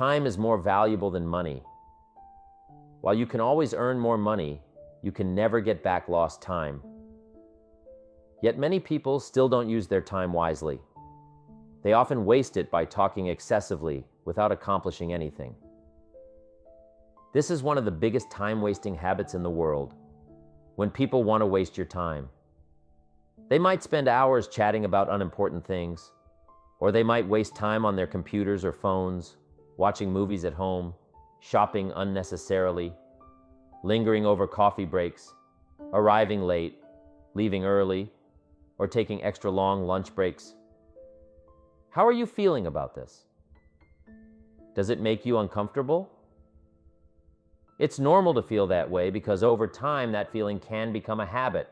time is more valuable than money. While you can always earn more money, you can never get back lost time. Yet many people still don't use their time wisely. They often waste it by talking excessively without accomplishing anything. This is one of the biggest time-wasting habits in the world, when people want to waste your time. They might spend hours chatting about unimportant things, or they might waste time on their computers or phones, watching movies at home, shopping unnecessarily, lingering over coffee breaks, arriving late, leaving early, or taking extra long lunch breaks. How are you feeling about this? Does it make you uncomfortable? It's normal to feel that way because over time that feeling can become a habit.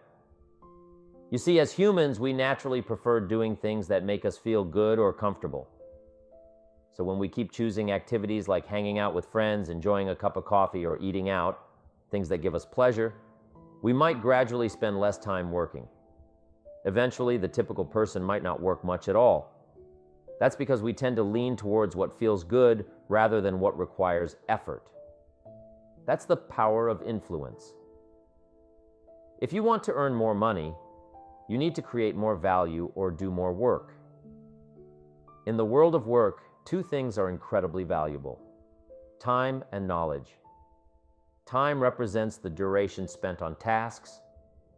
You see, as humans, we naturally prefer doing things that make us feel good or comfortable. So when we keep choosing activities like hanging out with friends, enjoying a cup of coffee, or eating out, things that give us pleasure, we might gradually spend less time working. Eventually, the typical person might not work much at all. That's because we tend to lean towards what feels good rather than what requires effort. That's the power of influence. If you want to earn more money, you need to create more value or do more work. In the world of work, two things are incredibly valuable: time and knowledge. Time represents the duration spent on tasks,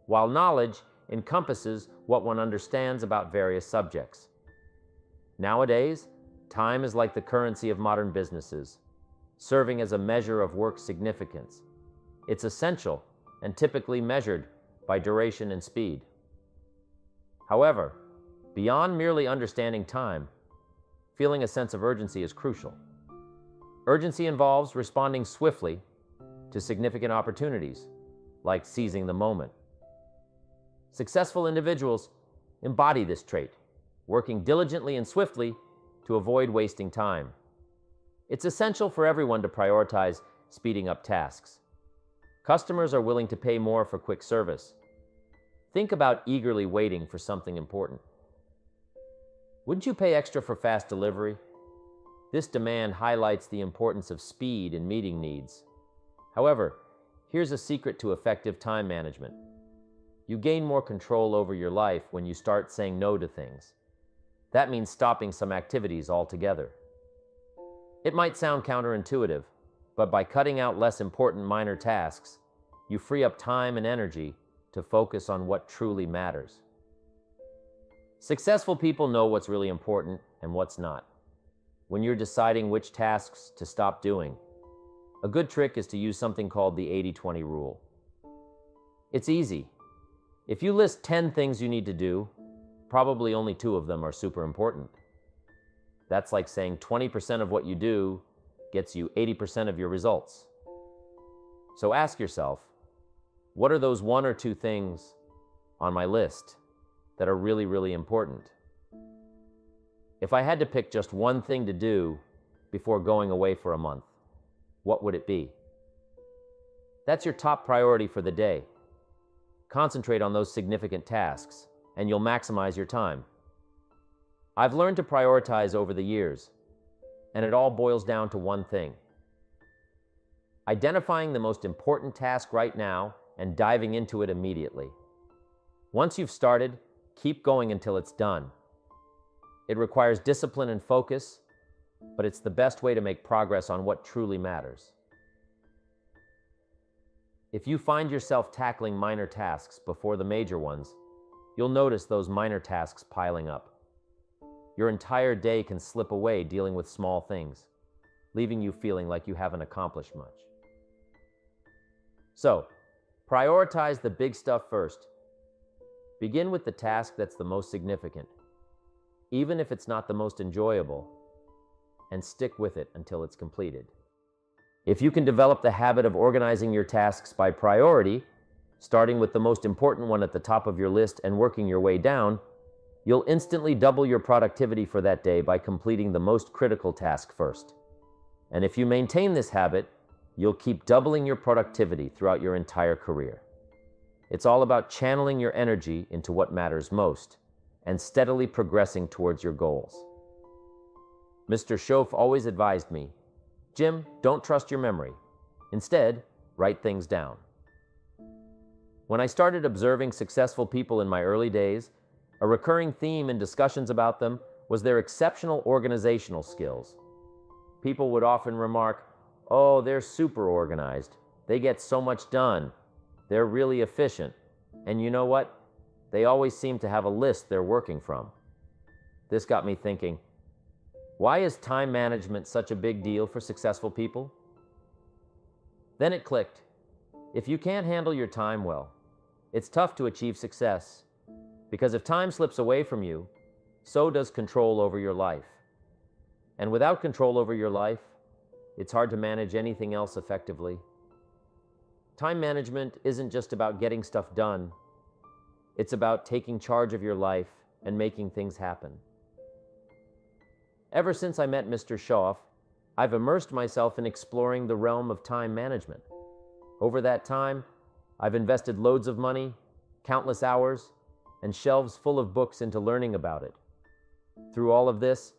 while knowledge encompasses what one understands about various subjects. Nowadays, time is like the currency of modern businesses, serving as a measure of work significance. It's essential and typically measured by duration and speed. However, beyond merely understanding time, feeling a sense of urgency is crucial. Urgency involves responding swiftly to significant opportunities, like seizing the moment. Successful individuals embody this trait, working diligently and swiftly to avoid wasting time. It's essential for everyone to prioritize speeding up tasks. Customers are willing to pay more for quick service. Think about eagerly waiting for something important. Wouldn't you pay extra for fast delivery? This demand highlights the importance of speed in meeting needs. However, here's a secret to effective time management. You gain more control over your life when you start saying no to things. That means stopping some activities altogether. It might sound counterintuitive, but by cutting out less important minor tasks, you free up time and energy to focus on what truly matters. Successful people know what's really important and what's not. When you're deciding which tasks to stop doing, a good trick is to use something called the 80-20 rule. It's easy. If you list 10 things you need to do, probably only 2 of them are super important. That's like saying 20% of what you do gets you 80% of your results. So ask yourself, what are those 1 or 2 things on my list that are really, really important? If I had to pick just one thing to do before going away for a month, what would it be? That's your top priority for the day. Concentrate on those significant tasks, and you'll maximize your time. I've learned to prioritize over the years, and it all boils down to one thing: identifying the most important task right now and diving into it immediately. Once you've started, keep going until it's done. It requires discipline and focus, but it's the best way to make progress on what truly matters. If you find yourself tackling minor tasks before the major ones, you'll notice those minor tasks piling up. Your entire day can slip away dealing with small things, leaving you feeling like you haven't accomplished much. So, prioritize the big stuff first. Begin with the task that's the most significant, even if it's not the most enjoyable, and stick with it until it's completed. If you can develop the habit of organizing your tasks by priority, starting with the most important one at the top of your list and working your way down, you'll instantly double your productivity for that day by completing the most critical task first. And if you maintain this habit, you'll keep doubling your productivity throughout your entire career. It's all about channeling your energy into what matters most and steadily progressing towards your goals. Mr. Schoaf always advised me, Jim, don't trust your memory. Instead, write things down. When I started observing successful people in my early days, a recurring theme in discussions about them was their exceptional organizational skills. People would often remark, "Oh, they're super organized. They get so much done. They're really efficient. And you know what? They always seem to have a list they're working from." This got me thinking, why is time management such a big deal for successful people? Then it clicked. If you can't handle your time well, it's tough to achieve success, because if time slips away from you, so does control over your life. And without control over your life, it's hard to manage anything else effectively. Time management isn't just about getting stuff done. It's about taking charge of your life and making things happen. Ever since I met Mr. Schoff, I've immersed myself in exploring the realm of time management. Over that time, I've invested loads of money, countless hours, and shelves full of books into learning about it. Through all of this,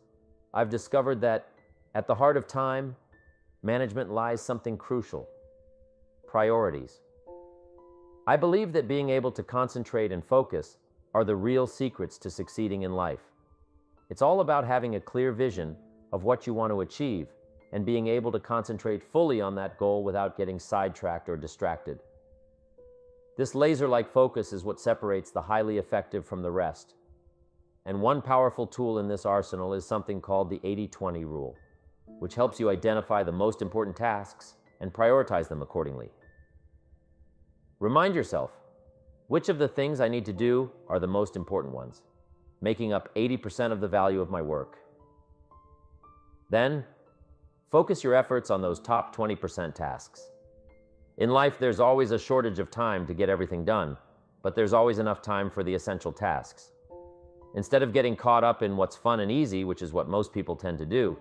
I've discovered that at the heart of time management lies something crucial: priorities. I believe that being able to concentrate and focus are the real secrets to succeeding in life. It's all about having a clear vision of what you want to achieve and being able to concentrate fully on that goal without getting sidetracked or distracted. This laser-like focus is what separates the highly effective from the rest. And one powerful tool in this arsenal is something called the 80-20 rule, which helps you identify the most important tasks and prioritize them accordingly. Remind yourself, which of the things I need to do are the most important ones, making up 80% of the value of my work. Then, focus your efforts on those top 20% tasks. In life, there's always a shortage of time to get everything done, but there's always enough time for the essential tasks. Instead of getting caught up in what's fun and easy, which is what most people tend to do,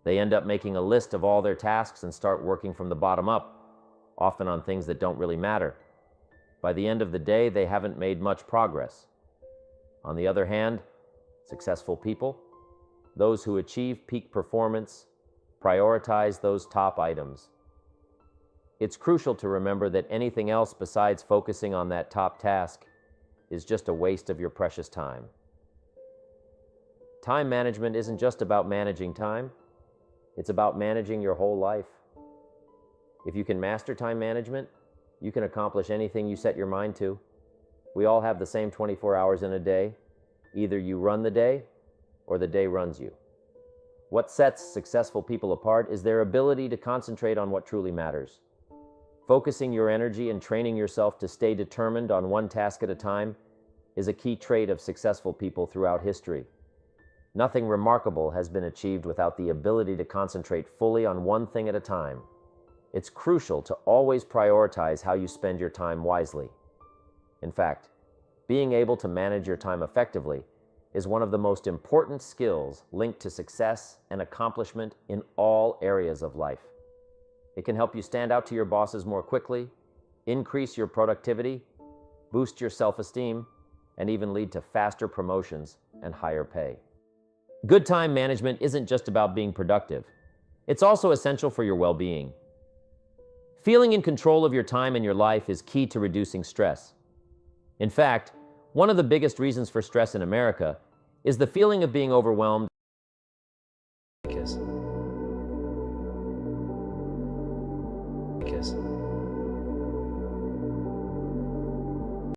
they end up making a list of all their tasks and start working from the bottom up, often on things that don't really matter. By the end of the day, they haven't made much progress. On the other hand, successful people, those who achieve peak performance, prioritize those top items. It's crucial to remember that anything else besides focusing on that top task is just a waste of your precious time. Time management isn't just about managing time, it's about managing your whole life. If you can master time management, you can accomplish anything you set your mind to. We all have the same 24 hours in a day. Either you run the day, or the day runs you. What sets successful people apart is their ability to concentrate on what truly matters. Focusing your energy and training yourself to stay determined on one task at a time is a key trait of successful people throughout history. Nothing remarkable has been achieved without the ability to concentrate fully on one thing at a time. It's crucial to always prioritize how you spend your time wisely. In fact, being able to manage your time effectively is one of the most important skills linked to success and accomplishment in all areas of life. It can help you stand out to your bosses more quickly, increase your productivity, boost your self-esteem, and even lead to faster promotions and higher pay. Good time management isn't just about being productive. It's also essential for your well-being. Feeling in control of your time and your life is key to reducing stress. In fact, one of the biggest reasons for stress in America is the feeling of being overwhelmed. Kiss.